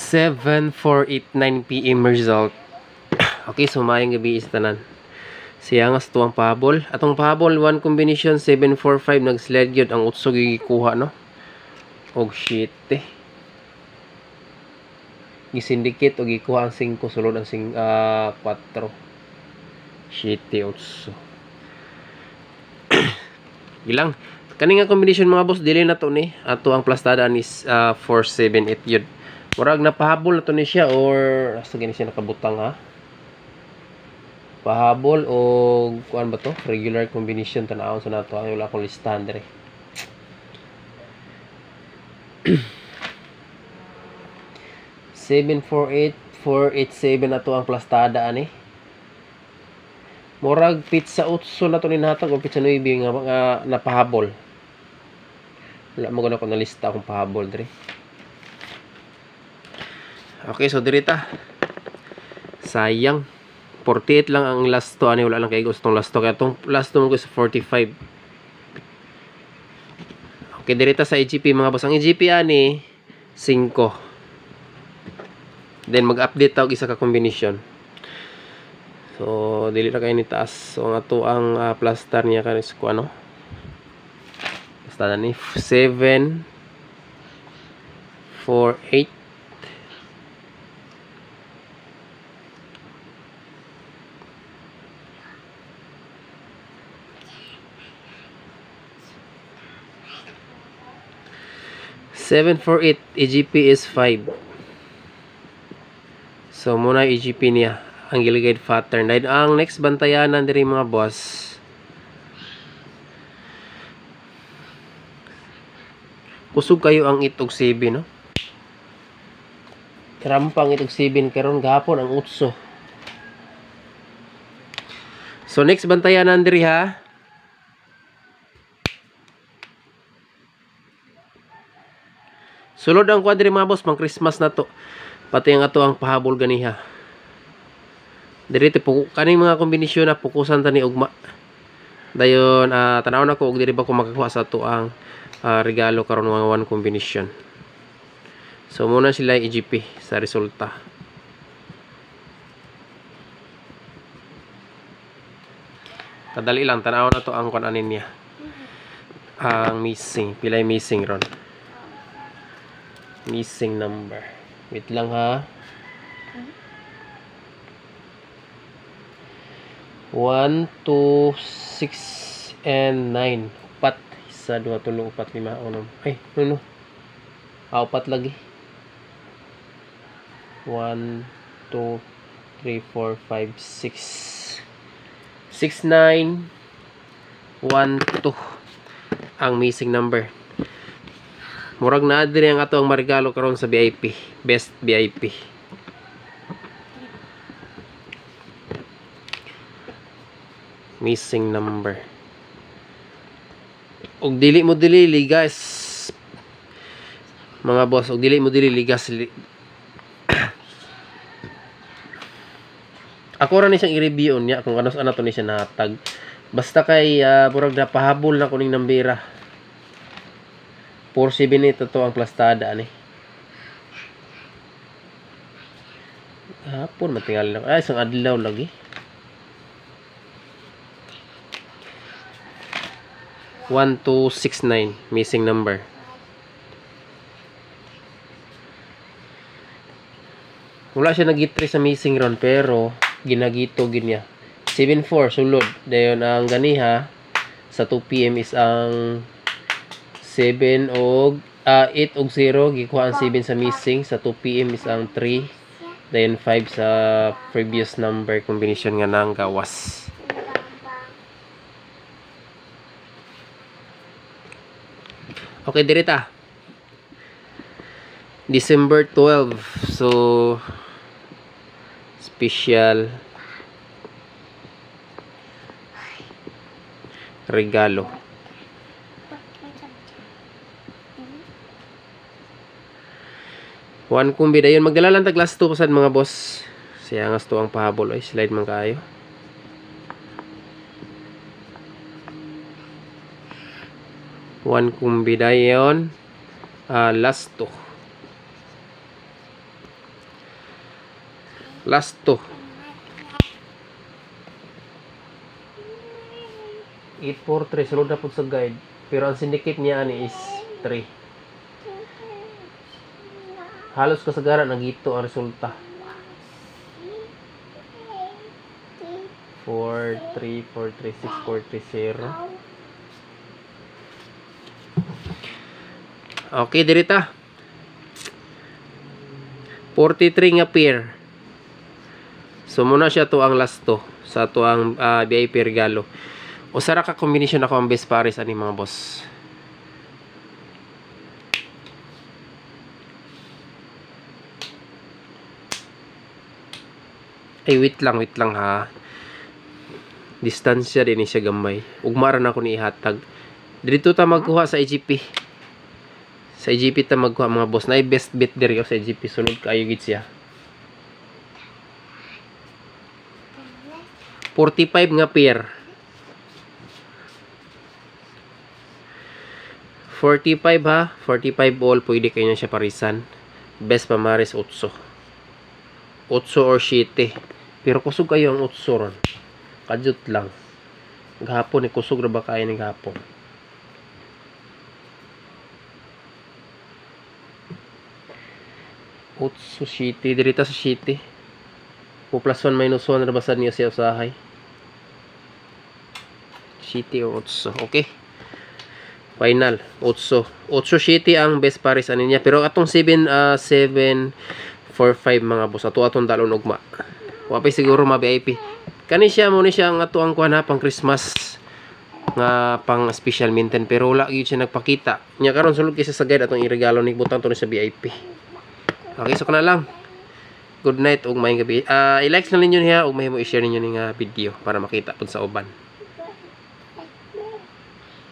7:489 PM result. Okay, so mayang gabi is tanan. Siya nga tuwang pahabol. Atong pahabol, one combination 745 nag-slide gyud ang utso gikuha no. Og shit eh. Gisindicate og gikuha ang 5 sulod ang 4. Shit utso. Ilang kani nga combination mga boss dili na to ni ato ang plastada is 478 yun. Murag napahabol na to ni siya or asa gani siya nakabutang ha. Pahabol o kuan ba to? Regular combination tanawon sa nato ay wala ko listahan dire. Seven 48487 na to ang plastada ani. Murag pizza utso na to ni natag o pizza 9 nga napahabol. Wala mo gana ko na lista akong pahabol dire. Okay, so dirita. Sayang. 48 lang ang last to ani, wala lang kay gusto tong last to kaya tong last to mo ko sa 45. Okay, dirita sa EGP mga boss. Ang EGP ani 5. Then mag-update tawag isa ka combination. So dili ra kay ni taas. So ang ato ang plaster niya kanis ko ano. Basta na ni 7 4 8 748 EGP is 5. So muna EGP niya ang gilid pattern. Dahil ang next bantayanan diri mga boss. Kusog kayo ang itog 7 no. Rampang itog 7 karon gahapon ang utso. So next bantayanan diri ha. Sulod ang kwadri mga boss, pang Christmas na to. Pati ang ato ang pahabol ganiha. Diri po kaning mga kombinasyon na pukusan ta ni ugma. Dayon tanaw na ko og diri ba ko makakuha sa ato ang regalo karon mga one combination. So muna sila EGP sa resulta. Kadali lang tanaw na to ang kunanin niya. Ang missing, pilay missing ron. Missing number. Wait lang ha. 1, 2, 6, and 9. 4. 1, 2, 3, 4, 5, 6. Ay, no. 4 lagi. 1, 2, 3, 4, 5, 6. 6, 9. 1, 2. Ang missing number. Murag na diri ang ato ang marigalo karon sa VIP, best VIP. Missing number. Og dili mo dili guys. Mga boss, og dili mo dili ligas. Ako ra ni siyang i-review niya kung ano to ni siya natag. Basta kay murag na pahabol na kuning nambira. 478 to ang plastada ani. Hapon matingal lang. Ay, isang adlaw lagi. 1269 missing number. Wala siya nagitri sa missing ron pero ginagito ginya. 74 sulod. Dayon ang ganiha sa 2 PM is ang 7 og 8 og 0 gikuha ang 7 sa missing sa 2 PM is ang 3 then 5 sa previous number combination nga nang gawas. Okay dirita. December 12. So special regalo. One kumbi dayon magdala lang tag last 2 pasad mga boss. Siya nga to ang pahabol ay slide man kaayo. One kumbi dayon last 2. Last 2. 843 sulod na po sa guide. Pero ang syndicate niya ani is 3. Halos kasagaran nagito ang resulta. 4, 3, 4, 3, 6, 4, 3, 0. Okay, dirita. 43 nga pair. So, muna siya to ang last to. Sa to ang VIP regalo. O sara ka combination ako ang best pares ani mga boss. Ay, wait lang ha. Distansya din siya gamay. Ugmara na ako ni ihatag. Dito ta magkuha sa IGP. Sa IGP ta magkuha mga boss. Na best bet diri sa IGP. Sunod kayo gid siya. 45 nga pair. 45 ha. 45 all. Pwede kayo na siya parisan. Best pamares 8. 8 or 7. Pero kusog kayo ang 8 ron. Kadyot lang. Gahapon ni kusog ra ba kayo ni gahapon. Otso city. Dirita sa city. O plus 1 minus 1 ra ba sad niya siya usahay. City o 8. Okay. Final. 8. 8 city ang best pares ani niya. Pero atong 7, 7, 4, 5 mga boss. Atong dalon ugma. Wapay siguro ma-VIP. Kani siya mo ni siya ang ato ang kuan pang Christmas nga pang special minten pero wala gyud siya nagpakita. Nya karon sulod kay sa guide atong iregalo ni butang to ni sa VIP. Okay, so kana lang. Good night ug maayong gabi. I-like na ninyo niya ug mahimo i-share ninyo ning video para makita pud sa uban.